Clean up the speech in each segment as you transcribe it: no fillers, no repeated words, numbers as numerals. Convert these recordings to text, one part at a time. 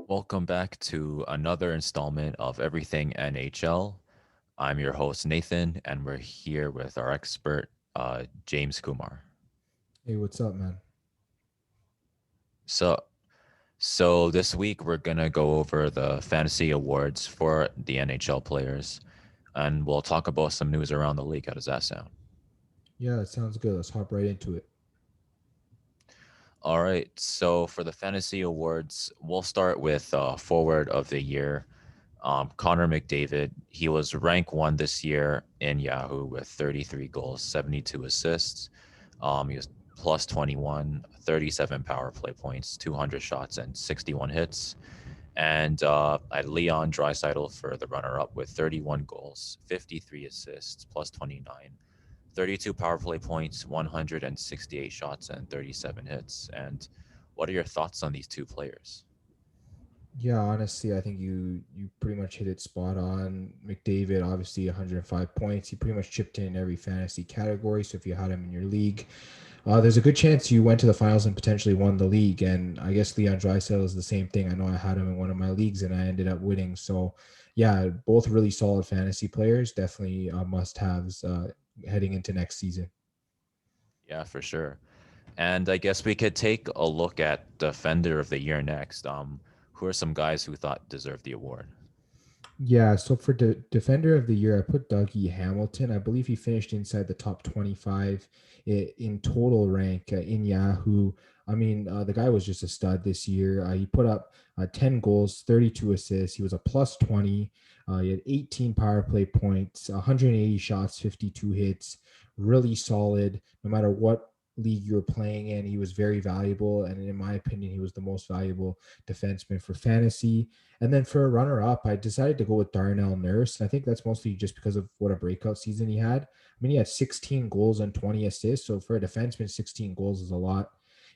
Welcome back to another installment of Everything NHL. I'm your host, Nathan, and we're here with our expert, James Kumar. Hey, what's up, man? So, so this week we're gonna go over the fantasy awards for the NHL players, and we'll talk about some news around the league. How does that sound? Yeah, it sounds good. Let's hop right into it. All right. So for the fantasy awards, we'll start with forward of the year. Connor McDavid, he was rank one this year in Yahoo with 33 goals, 72 assists. He was plus 21, 37 power play points, 200 shots, and 61 hits. And I had Leon Draisaitl for the runner up with 31 goals, 53 assists, plus 29, 32 power play points, 168 shots, and 37 hits. And what are your thoughts on these two players? Yeah, honestly, I think you pretty much hit it spot on. McDavid, obviously 105 points. He pretty much chipped in every fantasy category. So if you had him in your league, there's a good chance you went to the finals and potentially won the league. And I guess Leon Draisaitl is the same thing. I know I had him in one of my leagues and I ended up winning. So yeah, both really solid fantasy players. Definitely must-haves heading into next season. Yeah, for sure. And I guess we could take a look at Defender of the Year next. Who are some guys who thought deserved the award? Yeah, so for defender of the year, I put Dougie Hamilton. I believe he finished inside the top 25 in total rank in Yahoo. I mean, the guy was just a stud this year. He put up 10 goals, 32 assists. He was a plus 20. He had 18 power play points, 180 shots, 52 hits. Really solid. No matter what league you were playing in, he was very valuable. And in my opinion, he was the most valuable defenseman for fantasy. And then for a runner up, I decided to go with Darnell Nurse. And I think that's mostly just because of what a breakout season he had. I mean, he had 16 goals and 20 assists. So for a defenseman, 16 goals is a lot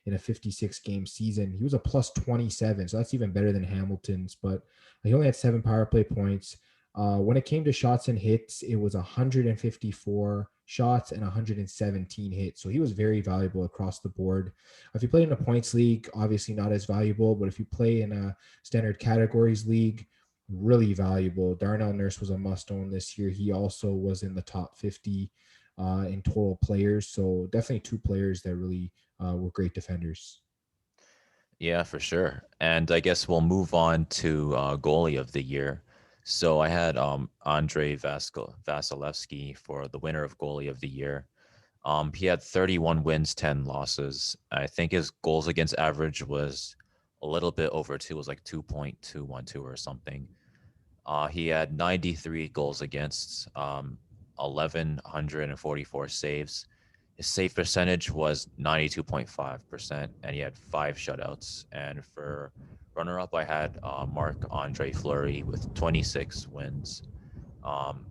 in a 56 game season. He was a plus 27. So that's even better than Hamilton's. But he only had 7 power play points. When it came to shots and hits, it was 154 shots and 117 hits. So he was very valuable across the board. If you play in a points league, obviously not as valuable. But if you play in a standard categories league, really valuable. Darnell Nurse was a must own this year. He also was in the top 50 in total players. So definitely two players that really were great defenders. Yeah, for sure. And I guess we'll move on to goalie of the year. So I had Andrei Vasilevsky for the winner of goalie of the year. He had 31 wins, 10 losses. I think his goals against average was a little bit over two, it was like 2.212 or something. He had 93 goals against, 1,144 saves. His save percentage was 92.5%, and he had five shutouts. And for runner up, I had Marc Andre Fleury with 26 wins.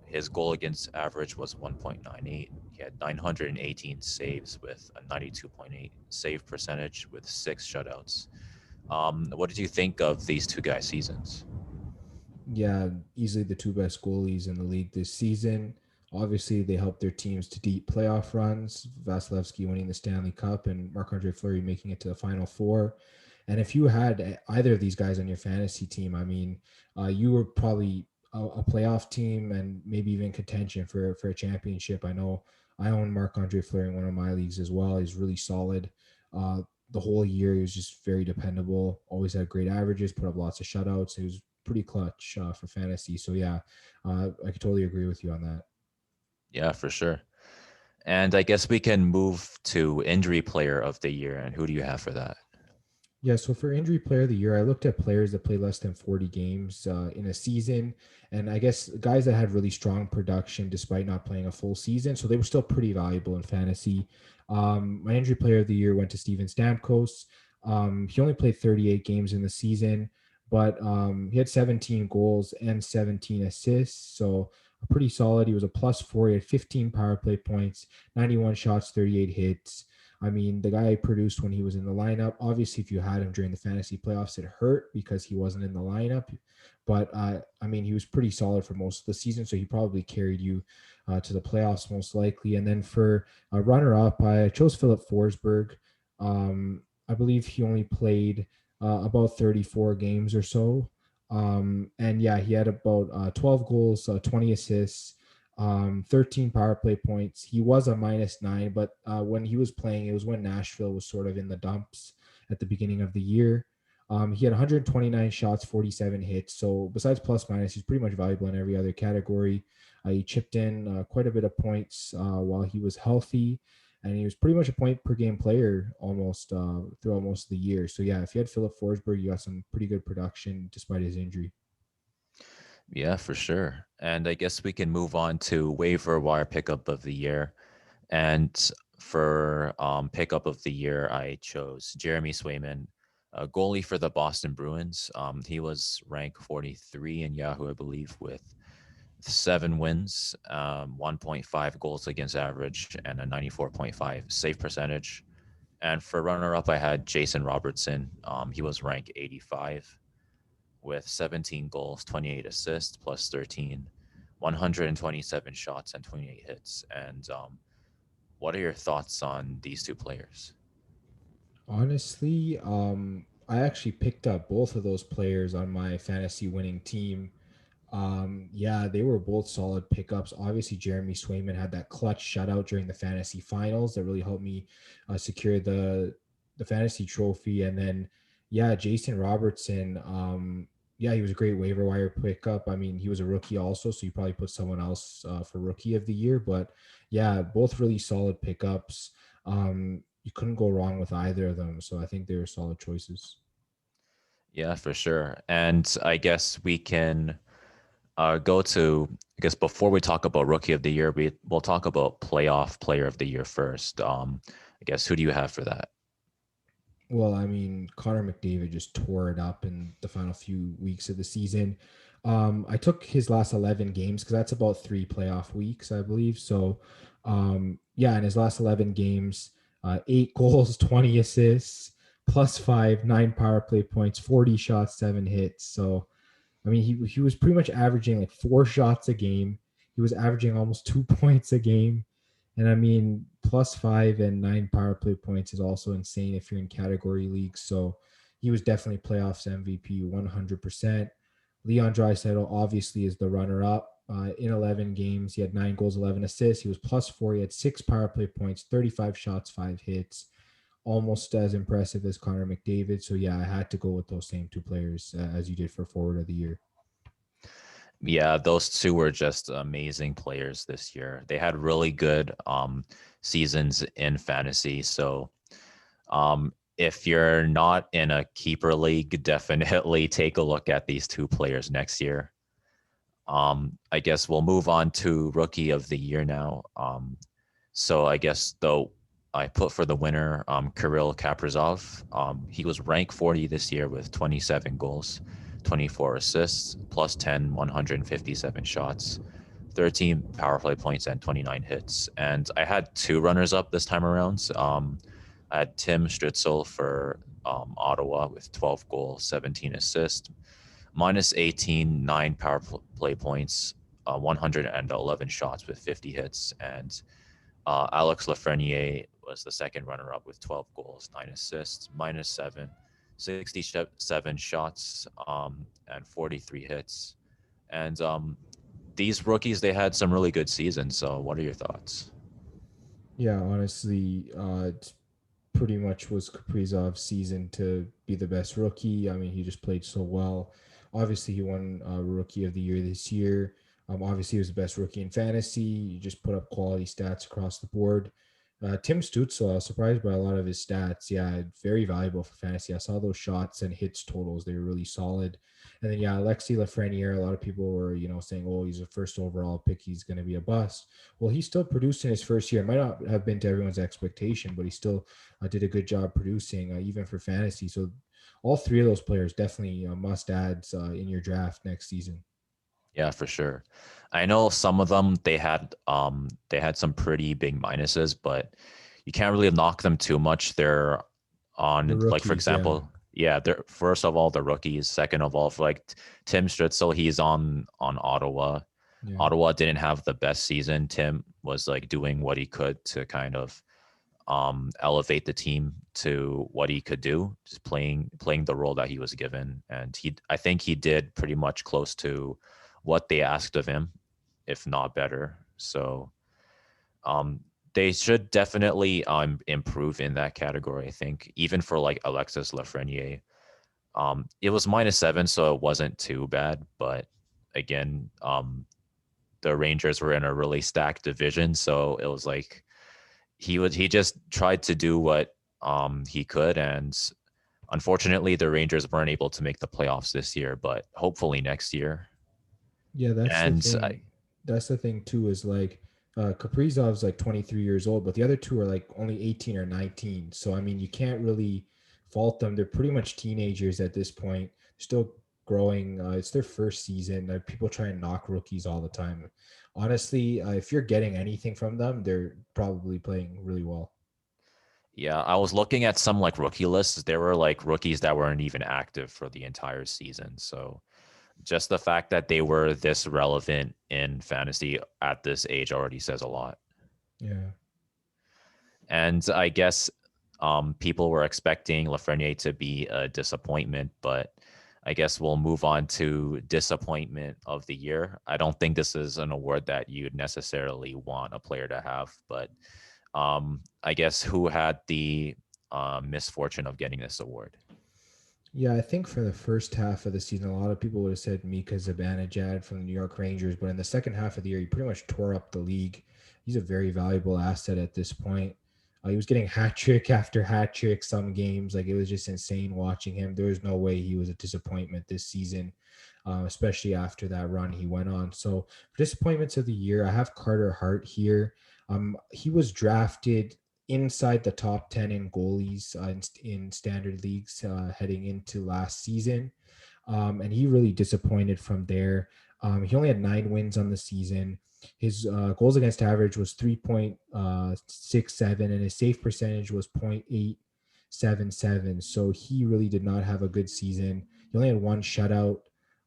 His goal against average was 1.98. He had 918 saves with a 92.8 save percentage with six shutouts. What did you think of these two guys' seasons? Yeah, easily the two best goalies in the league this season. Obviously, they helped their teams to deep playoff runs. Vasilevsky winning the Stanley Cup and Marc-Andre Fleury making it to the Final Four. And if you had either of these guys on your fantasy team, I mean, you were probably a playoff team and maybe even contention for a championship. I know I own Marc-Andre Fleury in one of my leagues as well. He's really solid. Uh, the whole year, he was just very dependable. Always had great averages, put up lots of shutouts. He was pretty clutch for fantasy. So yeah, I could totally agree with you on that. Yeah, for sure. And I guess we can move to injury player of the year. And who do you have for that? Yeah, so for injury player of the year, I looked at players that play less than 40 games in a season. And I guess guys that had really strong production despite not playing a full season. So they were still pretty valuable in fantasy. My injury player of the year went to Steven Stamkos. He only played 38 games in the season, but he had 17 goals and 17 assists. So pretty solid. He was a plus four. He had 15 power play points, 91 shots, 38 hits. I mean, the guy produced when he was in the lineup. Obviously, if you had him during the fantasy playoffs, it hurt because he wasn't in the lineup. But I mean, he was pretty solid for most of the season, so he probably carried you to the playoffs most likely. And then for a runner-up, I chose Philip Forsberg. I believe he only played about 34 games or so. And yeah, he had about 12 goals, 20 assists, 13 power play points. He was a -9, but when he was playing, it was when Nashville was sort of in the dumps at the beginning of the year. He had 129 shots, 47 hits. So besides plus minus, he's pretty much valuable in every other category. He chipped in quite a bit of points while he was healthy, and he was pretty much a point per game player almost throughout most of the year. So yeah, if you had Philip Forsberg, you got some pretty good production despite his injury. Yeah, for sure. And I guess we can move on to waiver wire pickup of the year. And for pickup of the year, I chose Jeremy Swayman, a goalie for the Boston Bruins. He was ranked 43 in Yahoo, I believe, with 7 wins, 1.5 goals against average, and a 94.5 save percentage. And for runner up, I had Jason Robertson. He was ranked 85 with 17 goals, 28 assists, plus 13, 127 shots, and 28 hits. And what are your thoughts on these two players? Honestly, I actually picked up both of those players on my fantasy winning team. Yeah, they were both solid pickups. Obviously, Jeremy Swayman had that clutch shutout during the fantasy finals that really helped me secure the fantasy trophy. And then, yeah, Jason Robertson. Yeah, he was a great waiver wire pickup. I mean, he was a rookie also, so you probably put someone else for rookie of the year. But yeah, both really solid pickups. You couldn't go wrong with either of them. So I think they were solid choices. Yeah, for sure. And I guess we can go to, I guess before we talk about rookie of the year, we'll talk about playoff player of the year first. I guess who do you have for that? Well, I mean, Connor McDavid just tore it up in the final few weeks of the season. I took his last 11 games because that's about 3 playoff weeks, I believe. So, yeah, in his last 11 games, 8 goals, 20 assists, +5, 9 power play points, 40 shots, 7 hits. So, I mean, he was pretty much averaging like 4 shots a game. He was averaging almost 2 points a game. And I mean, +5 and 9 power play points is also insane if you're in category leagues. So he was definitely playoffs MVP 100%. Leon Draisaitl obviously is the runner up. In 11 games, he had 9 goals, 11 assists. He was +4. He had 6 power play points, 35 shots, 5 hits. Almost as impressive as Connor McDavid. So yeah, I had to go with those same two players as you did for forward of the year. Yeah, those two were just amazing players this year. They had really good seasons in fantasy. So if you're not in a keeper league, definitely take a look at these two players next year. I guess we'll move on to rookie of the year now. So I guess though I put for the winner Kirill Kaprizov. He was ranked 40 this year with 27 goals, 24 assists, plus 10, 157 shots, 13 power play points, and 29 hits. And I had two runners up this time around. I had Tim Stritzel for Ottawa with 12 goals, 17 assists, -18, 9 power play points, 111 shots with 50 hits. And Alex Lafreniere was the second runner-up with 12 goals, 9 assists, -7, 67 shots, and 43 hits. And these rookies, they had some really good seasons. So what are your thoughts? Yeah, honestly, it's pretty much was Kaprizov's season to be the best rookie. I mean, he just played so well. Obviously, he won Rookie of the Year this year. Obviously, he was the best rookie in fantasy. He just put up quality stats across the board. Tim Stutzel, I was surprised by a lot of his stats. Yeah, very valuable for fantasy. I saw those shots and hits totals; they were really solid. And then yeah, Alexi Lafreniere. A lot of people were saying, "Oh, he's a first overall pick. He's going to be a bust." Well, he still produced in his first year. It might not have been to everyone's expectation, but he still did a good job producing, even for fantasy. So all three of those players definitely must adds in your draft next season. Yeah, for sure. I know some of them they had some pretty big minuses, but you can't really knock them too much. They're The on, like, for rookies, yeah. example, yeah, they're first of all the rookies. Second of all, for like Tim Stritzel, he's on Ottawa. Yeah. Ottawa didn't have the best season. Tim was like doing what he could to kind of elevate the team to what he could do, just playing the role that he was given. And I think he did pretty much close to what they asked of him, if not better. So um, they should definitely improve in that category. I think even for like Alexis Lafreniere, it was -7, so it wasn't too bad. But again, the Rangers were in a really stacked division, so it was like he just tried to do what he could, and unfortunately, the Rangers weren't able to make the playoffs this year. But hopefully next year. Yeah, that's the And thing. That's the thing too, is like Kaprizov's like 23 years old, but the other two are like only 18 or 19. So I mean, you can't really fault them. They're pretty much teenagers at this point, still growing. It's their first season. People try and knock rookies all the time. Honestly, if you're getting anything from them, they're probably playing really well. yeah, I was looking at some like rookie lists. There were like rookies that weren't even active for the entire season. So just the fact that they were this relevant in fantasy at this age already says a lot. Yeah. And I guess people were expecting Lafreniere to be a disappointment, but I guess we'll move on to disappointment of the year. I don't think this is an award that you'd necessarily want a player to have, but I guess who had the misfortune of getting this award? Yeah, I think for the first half of the season, a lot of people would have said Mika Zibanejad from the New York Rangers, but in the second half of the year, he pretty much tore up the league. He's a very valuable asset at this point. He was getting hat trick after hat trick some games. Like, it was just insane watching him. There was no way he was a disappointment this season, especially after that run he went on. So, for disappointments of the year, I have Carter Hart here. He was drafted inside the top 10 in goalies in standard leagues heading into last season. And he really disappointed from there. He only had 9 wins on the season. His goals against average was 3.67, and his save percentage was 0.877. So he really did not have a good season. He only had one shutout.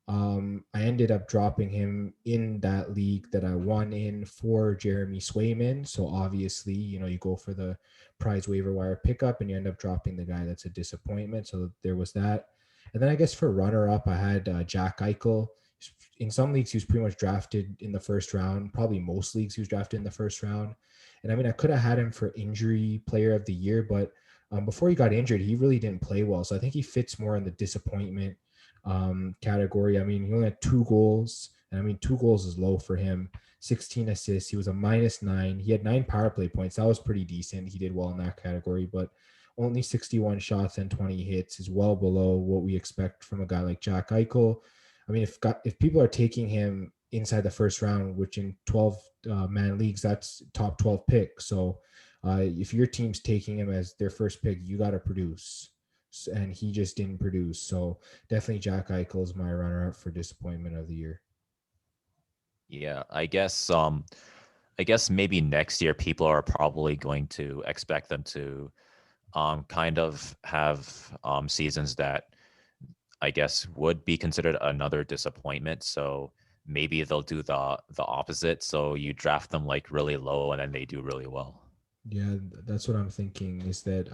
I ended up dropping him in that league that I won in for Jeremy Swayman. So obviously, you go for the prize waiver wire pickup and you end up dropping the guy that's a disappointment. So there was that. And then I guess for runner up, I had Jack Eichel. In some leagues, he was pretty much drafted in the first round. Probably most leagues, he was drafted in the first round. And I mean, I could have had him for injury player of the year, but before he got injured, he really didn't play well. So I think he fits more in the disappointment category. I mean, he only had 2 goals, and I mean, 2 goals is low for him. 16 assists. He was a -9. He had 9 power play points. That was pretty decent. He did well in that category, but only 61 shots and 20 hits is well below what we expect from a guy like Jack Eichel. I mean, if people are taking him inside the first round, which in 12 man leagues, that's top 12 pick. So if your team's taking him as their first pick, you got to produce. And he just didn't produce. So definitely Jack Eichel is my runner-up for disappointment of the year. Yeah, I guess maybe next year people are probably going to expect them to kind of have seasons that I guess would be considered another disappointment. So maybe they'll do the opposite. So you draft them like really low and then they do really well. Yeah, that's what I'm thinking, is that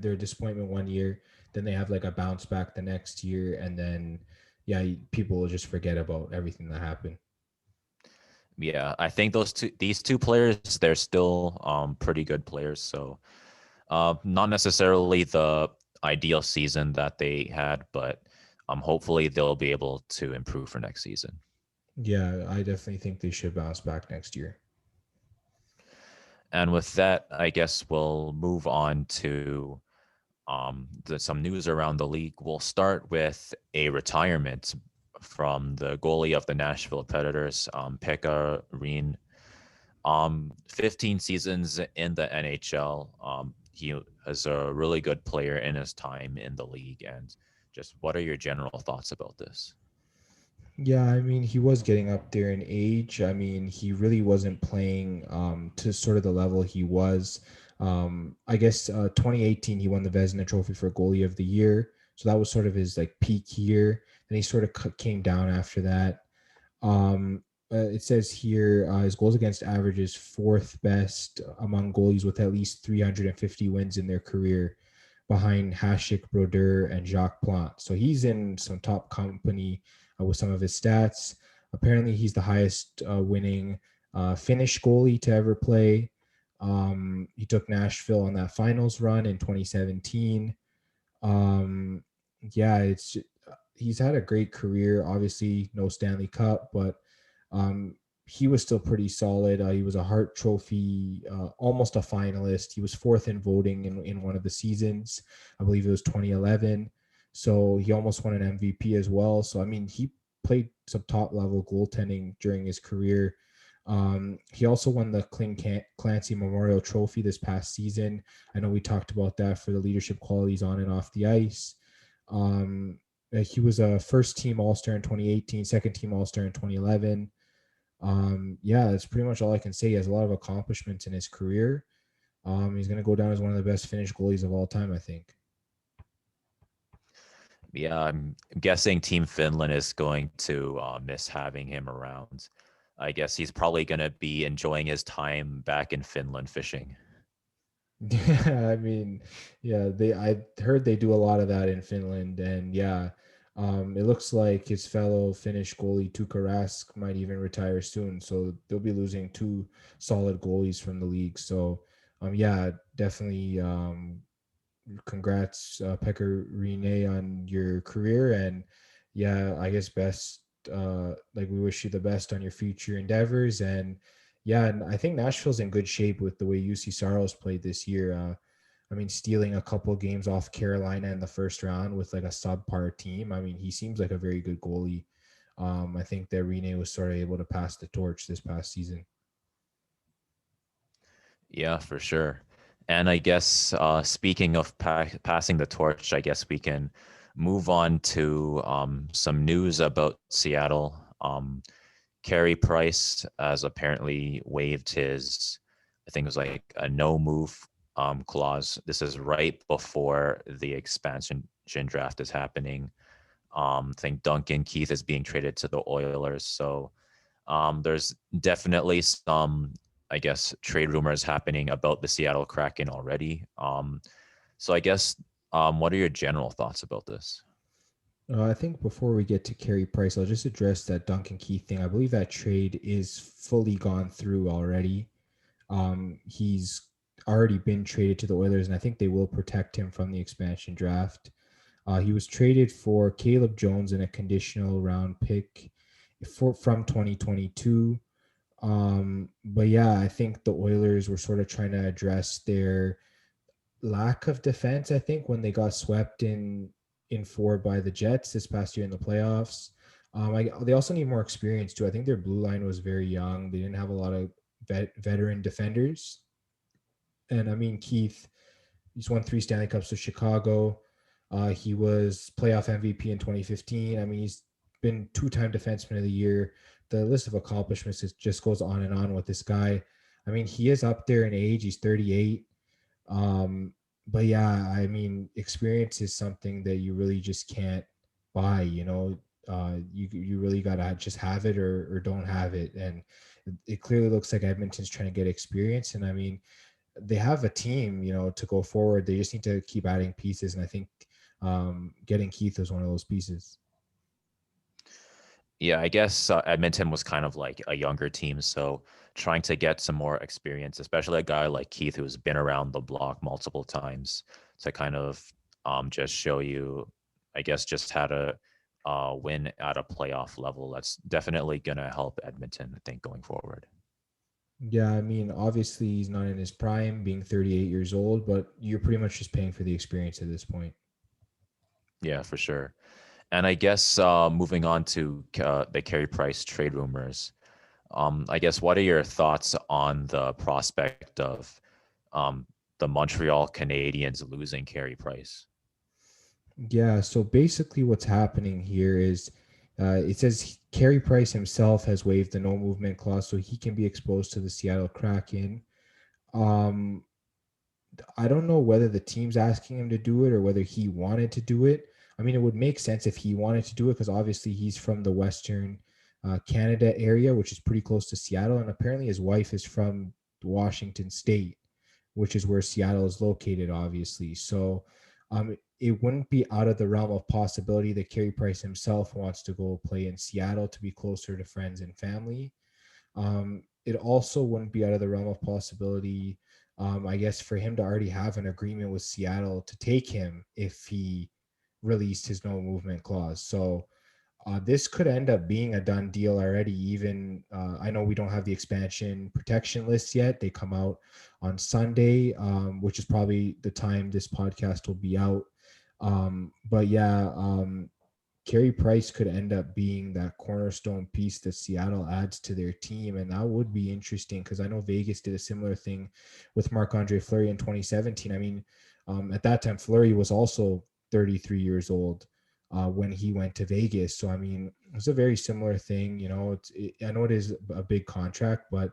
they're a disappointment one year, then they have like a bounce back the next year, and then yeah, people will just forget about everything that happened. Yeah, I think these two players, they're still pretty good players. So not necessarily the ideal season that they had, but hopefully they'll be able to improve for next season. Yeah, I definitely think they should bounce back next year. And with that, I guess we'll move on to some news around the league. We'll start with a retirement from the goalie of the Nashville Predators, PEKKA Rinne. 15 seasons in the NHL. He is a really good player in his time in the league. And just what are your general thoughts about this? Yeah, I mean, he was getting up there in age. I mean, he really wasn't playing to sort of the level he was. I guess 2018 he won the Vezina Trophy for goalie of the year, so that was sort of his like peak year. Then he sort of came down after that. Um, it says here his goals against average is fourth best among goalies with at least 350 wins in their career, behind Hasek, Brodeur, and Jacques Plante. So he's in some top company with some of his stats. Apparently, he's the highest winning Finnish goalie to ever play. He took Nashville on that finals run in 2017. Um, yeah, it's he's had a great career. Obviously, no Stanley Cup, but um, he was still pretty solid. He was a Hart Trophy, almost a finalist. He was fourth in voting in one of the seasons. I believe it was 2011. So he almost won an MVP as well. So I mean, he played some top level goaltending during his career. He also won the Clancy Memorial Trophy this past season. I know we talked about that for the leadership qualities on and off the ice. Um, he was a first team All Star in 2018, second team All Star in 2011. Yeah, that's pretty much all I can say. He has a lot of accomplishments in his career. He's going to go down as one of the best Finnish goalies of all time, I think. Yeah, I'm guessing Team Finland is going to miss having him around. I guess he's probably going to be enjoying his time back in Finland fishing. Yeah, I mean, yeah, I heard they do a lot of that in Finland, and yeah, it looks like his fellow Finnish goalie Tuukka Rask might even retire soon. So they'll be losing two solid goalies from the league. So, yeah, definitely, congrats, Pekka Rinne, on your career, and yeah, I guess best. Like we wish you the best on your future endeavors, and yeah, and I think Nashville's in good shape with the way UC Saros played this year. I mean, stealing a couple games off Carolina in the first round with like a subpar team. I mean, he seems like a very good goalie. I think that Rene was sort of able to pass the torch this past season. Yeah, for sure. And I guess speaking of passing the torch, I guess we can move on to some news about Seattle. Carey Price has apparently waived his, I think it was like a no move clause. This is right before the expansion draft is happening. I think Duncan Keith is being traded to the Oilers. So there's definitely some, I guess, trade rumors happening about the Seattle Kraken already. So I guess, what are your general thoughts about this? I think before we get to Carey Price, I'll just address that Duncan Keith thing. I believe that trade is fully gone through already. He's already been traded to the Oilers, and I think they will protect him from the expansion draft. He was traded for Caleb Jones and a conditional round pick from 2022. But yeah, I think the Oilers were sort of trying to address their lack of defense. I think when they got swept in four by the Jets this past year in the playoffs. They also need more experience too. I think their blue line was very young. They didn't have a lot of veteran defenders. And I mean, Keith, he's won 3 Stanley Cups with Chicago. He was playoff MVP in 2015. I mean, he's been two-time defenseman of the year. The list of accomplishments just goes on and on with this guy. I mean, he is up there in age. He's 38. Um, but yeah, I mean, experience is something that you really just can't buy. You really gotta just have it or don't have it. And it clearly looks like Edmonton's trying to get experience. And I mean, they have a team, to go forward. They just need to keep adding pieces. And I think getting Keith is one of those pieces. Yeah, I guess Edmonton was kind of like a younger team, so trying to get some more experience, especially a guy like Keith who's been around the block multiple times, to kind of just show you, I guess, just how to win at a playoff level. That's definitely gonna help Edmonton, I think, going forward. Yeah, I mean, obviously he's not in his prime, being 38 years old, but you're pretty much just paying for the experience at this point. Yeah, for sure. And I guess moving on to the Carey Price trade rumors. I guess what are your thoughts on the prospect of um, the Montreal Canadiens losing Carey Price? Yeah, so basically what's happening here is It says Carey Price himself has waived the no movement clause, so he can be exposed to the Seattle Kraken. Um, I don't know whether the team's asking him to do it or whether he wanted to do it. I mean, it would make sense if he wanted to do it because obviously he's from the Western Canada area, which is pretty close to Seattle. And apparently his wife is from Washington State, which is where Seattle is located, obviously. So it wouldn't be out of the realm of possibility that Carey Price himself wants to go play in Seattle to be closer to friends and family. It also wouldn't be out of the realm of possibility, I guess, for him to already have an agreement with Seattle to take him if he released his no movement clause. So this could end up being a done deal already. Even I know we don't have the expansion protection list yet. They come out on Sunday, which is probably the time this podcast will be out. But yeah, Carey Price could end up being that cornerstone piece that Seattle adds to their team. And that would be interesting because I know Vegas did a similar thing with Marc-Andre Fleury in 2017. I mean, at that time, Fleury was also 33 years old when he went to Vegas. So, I mean, it's a very similar thing. I know it is a big contract, but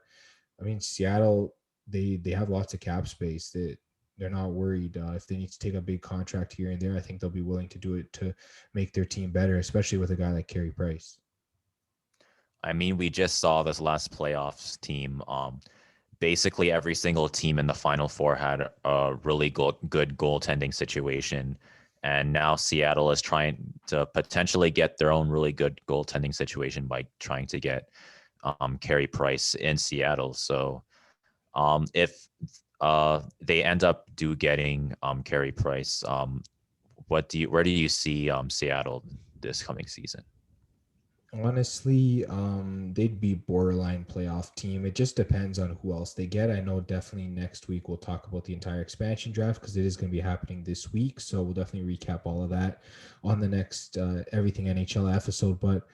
I mean, Seattle, they have lots of cap space that they're not worried if they need to take a big contract here and there. I think they'll be willing to do it to make their team better, especially with a guy like Carey Price. I mean, we just saw this last playoffs team. Basically, every single team in the Final Four had a really good goaltending situation. And now Seattle is trying to potentially get their own really good goaltending situation by trying to get Carey Price in Seattle. So if they end up getting Carey Price, where do you see Seattle this coming season? Honestly, they'd be borderline playoff team. It just depends on who else they get. I know definitely next week we'll talk about the entire expansion draft because it is going to be happening this week. So we'll definitely recap all of that on the next Everything NHL episode. But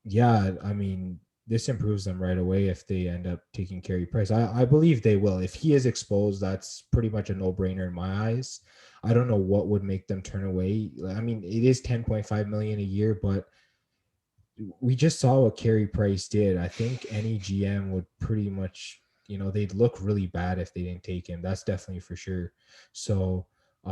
yeah, I mean, this improves them right away if they end up taking Carey Price. I believe they will. If he is exposed, that's pretty much a no-brainer in my eyes. I don't know what would make them turn away. I mean, it is 10.5 million a year, but we just saw what Carey Price did. I think any GM would pretty much, they'd look really bad if they didn't take him. That's definitely for sure. So,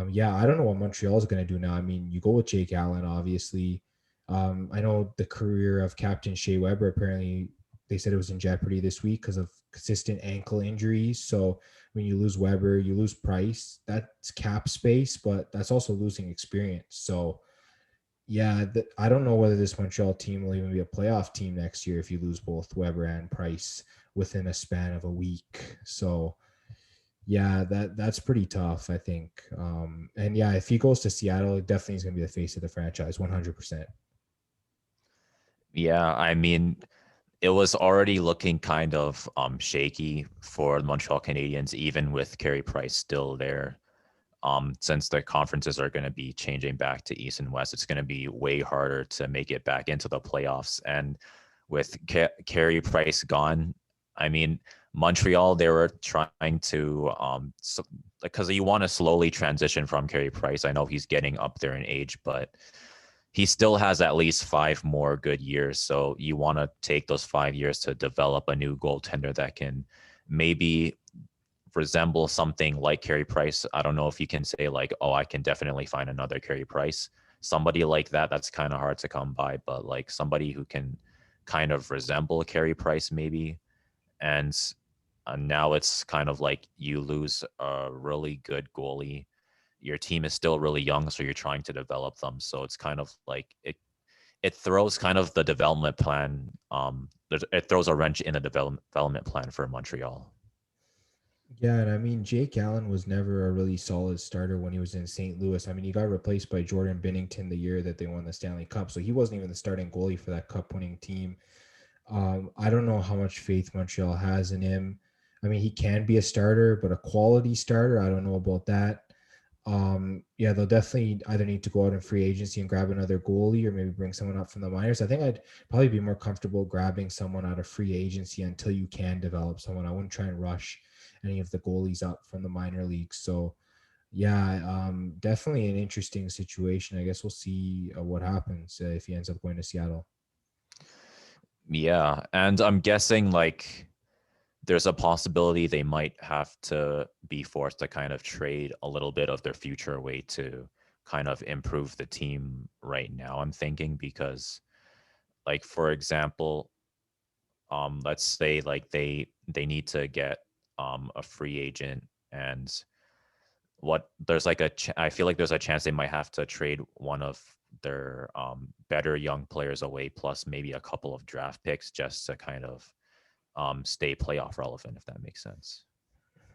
yeah, I don't know what Montreal is going to do now. I mean, you go with Jake Allen, obviously. I know the career of Captain Shea Weber, apparently they said it was in jeopardy this week because of consistent ankle injuries. So when you lose Weber, you lose Price. That's cap space, but that's also losing experience. So, yeah, I don't know whether this Montreal team will even be a playoff team next year if you lose both Weber and Price within a span of a week. So yeah, that's pretty tough, I think. And yeah, if he goes to Seattle, it definitely is going to be the face of the franchise, 100%. Yeah, I mean, it was already looking kind of shaky for the Montreal Canadiens, even with Carey Price still there. Since the conferences are going to be changing back to East and West, it's going to be way harder to make it back into the playoffs. And with Carey Price gone, I mean, Montreal, they were trying to, because you want to slowly transition from Carey Price. I know he's getting up there in age, but he still has at least 5 more good years. So you want to take those 5 years to develop a new goaltender that can maybe resemble something like Carey Price. I don't know if you can say like, oh, I can definitely find another Carey Price. Somebody like that, that's kind of hard to come by, but like somebody who can kind of resemble Carey Price maybe. And now it's kind of like you lose a really good goalie. Your team is still really young, so you're trying to develop them. So it's kind of like it throws kind of the development plan. It throws a wrench in the development plan for Montreal. Yeah, and I mean, Jake Allen was never a really solid starter when he was in St. Louis. I mean, he got replaced by Jordan Binnington the year that they won the Stanley Cup, so he wasn't even the starting goalie for that cup-winning team. I don't know how much faith Montreal has in him. I mean, he can be a starter, but a quality starter, I don't know about that. Yeah, they'll definitely either need to go out in free agency and grab another goalie or maybe bring someone up from the minors. I think I'd probably be more comfortable grabbing someone out of free agency until you can develop someone. I wouldn't try and rush any of the goalies up from the minor leagues. So Yeah, definitely an interesting situation. I guess we'll see what happens if he ends up going to Seattle. Yeah, and I'm guessing like there's a possibility they might have to be forced to kind of trade a little bit of their future away to kind of improve the team right now. I'm thinking because like for example, let's say like they need to get a free agent and what there's like I feel like there's a chance they might have to trade one of their better young players away plus maybe a couple of draft picks just to kind of stay playoff relevant, if that makes sense.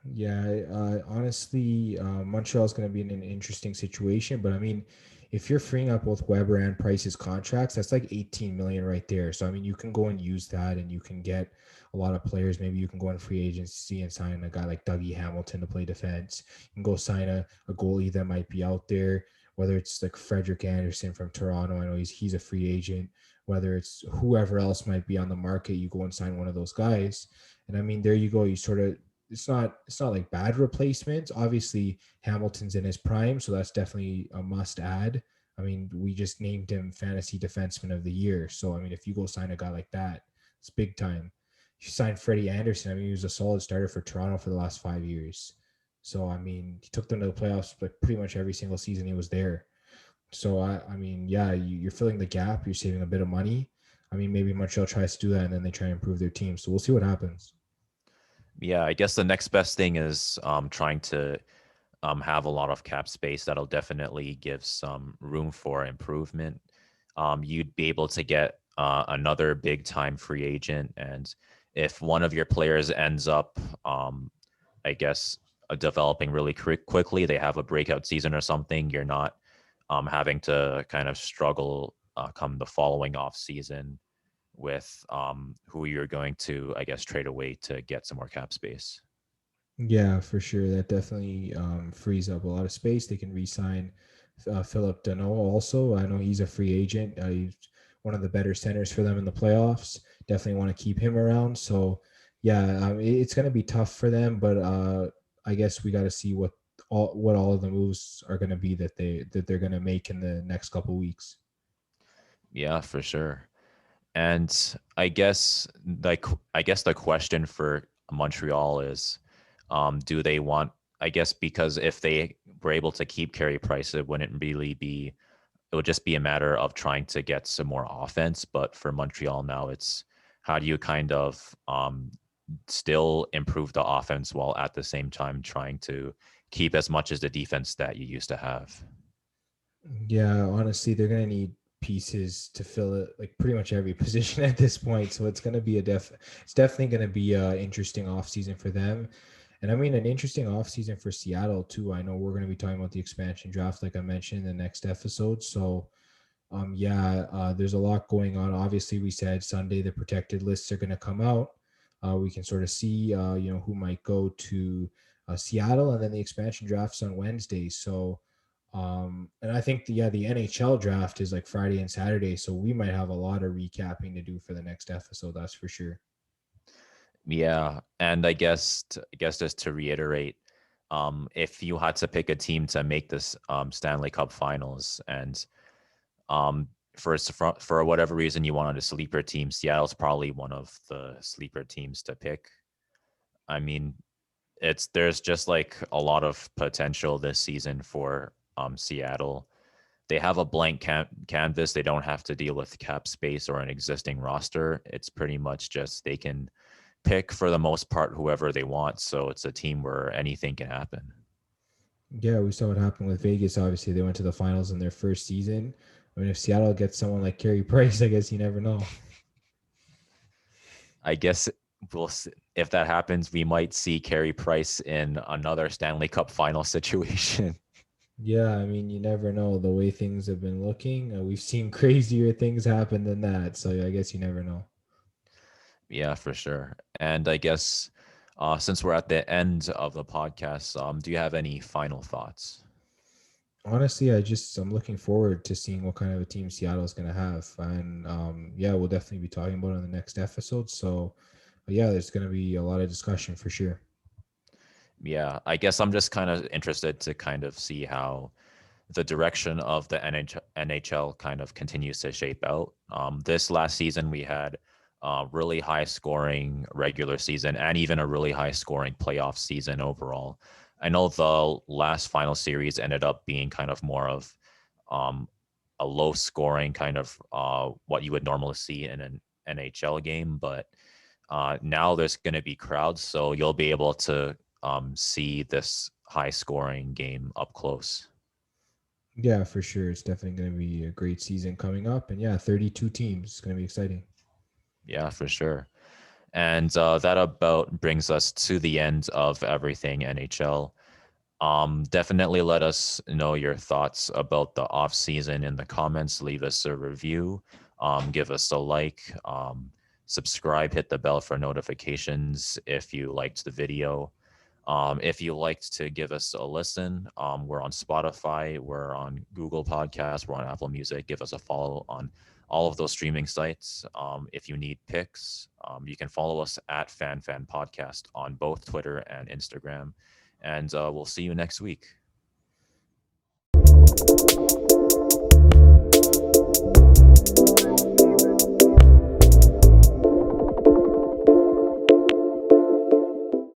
Yeah, honestly, Montreal is going to be in an interesting situation. But I mean, if you're freeing up both Weber and Price's contracts, that's like 18 million right there. So I mean, you can go and use that, and you can get a lot of players. Maybe you can go in free agency and sign a guy like Dougie Hamilton to play defense. You can go sign a goalie that might be out there, whether it's like Frederick Anderson from Toronto. I know he's a free agent. Whether it's whoever else might be on the market, you go and sign one of those guys. And I mean, there you go. You sort of it's not like bad replacements. Obviously, Hamilton's in his prime, so that's definitely a must add. I mean, we just named him fantasy defenseman of the year. So I mean, if you go sign a guy like that, it's big time. You sign Freddie Anderson. I mean, he was a solid starter for Toronto for the last 5 years. So I mean, he took them to the playoffs like pretty much every single season he was there. So I mean, yeah, you're filling the gap. You're saving a bit of money. I mean, maybe Montreal tries to do that, and then they try to improve their team. So we'll see what happens. Yeah, I guess the next best thing is trying to have a lot of cap space. That'll definitely give some room for improvement. You'd be able to get another big time free agent, and if one of your players ends up, I guess, developing really quickly, they have a breakout season or something. You're not having to kind of struggle come the following off season with who you're going to, I guess, trade away to get some more cap space. Yeah, for sure. That definitely frees up a lot of space. They can re-sign Philip Deneau. Also, I know he's a free agent. He's one of the better centers for them in the playoffs. Definitely want to keep him around. So, yeah, it's going to be tough for them. But I guess we got to see what all of the moves are going to be that they're going to make in the next couple weeks. Yeah, for sure. And I guess like I guess the question for Montreal is, do they want? I guess because if they were able to keep Carey Price, it wouldn't really be. It would just be a matter of trying to get some more offense. But for Montreal now, it's how do you kind of still improve the offense while at the same time trying to keep as much as the defense that you used to have. Yeah, honestly, they're gonna need pieces to fill it like pretty much every position at this point. So it's gonna be it's definitely gonna be a interesting offseason for them. And I mean an interesting offseason for Seattle too. I know we're gonna be talking about the expansion draft, like I mentioned in the next episode. So yeah, there's a lot going on. Obviously, we said Sunday the protected lists are gonna come out. We can sort of see who might go to Seattle, and then the expansion drafts on Wednesday. So and I think the NHL draft is like Friday and Saturday, so we might have a lot of recapping to do for the next episode. That's for sure. Yeah, and I guess just to reiterate, if you had to pick a team to make this Stanley Cup Finals, and um, for whatever reason you wanted a sleeper team, Seattle's probably one of the sleeper teams to pick. I mean, it's there's just like a lot of potential this season for Seattle. They have a blank canvas. They don't have to deal with cap space or an existing roster. It's pretty much just they can pick for the most part whoever they want. So it's a team where anything can happen. Yeah, we saw what happened with Vegas. Obviously, they went to the finals in their first season. I mean, if Seattle gets someone like Carey Price, I guess you never know. I guess we'll see. If that happens, we might see Carey Price in another Stanley Cup final situation. Yeah, I mean, you never know the way things have been looking. We've seen crazier things happen than that, so I guess you never know. Yeah, for sure. And I guess since we're at the end of the podcast, do you have any final thoughts? Honestly, I'm looking forward to seeing what kind of a team Seattle is going to have, and yeah, we'll definitely be talking about it in the next episode. So, yeah, there's going to be a lot of discussion for sure. Yeah, I guess I'm just kind of interested to kind of see how the direction of the NHL kind of continues to shape out. This last season, we had really high scoring regular season and even a really high scoring playoff season overall. I know the last final series ended up being kind of more of um, a low scoring kind of what you would normally see in an NHL game, but now there's going to be crowds, so you'll be able to see this high scoring game up close. Yeah, for sure. It's definitely going to be a great season coming up. And yeah, 32 teams. It's going to be exciting. Yeah, for sure. And that about brings us to the end of everything NHL. Definitely let us know your thoughts about the off season in the comments. Leave us a review, give us a like, subscribe, hit the bell for notifications if you liked the video. If you liked to give us a listen, we're on Spotify, we're on Google Podcasts, we're on Apple Music. Give us a follow on all of those streaming sites. If you need picks, you can follow us at FanFan Podcast on both Twitter and Instagram. And we'll see you next week.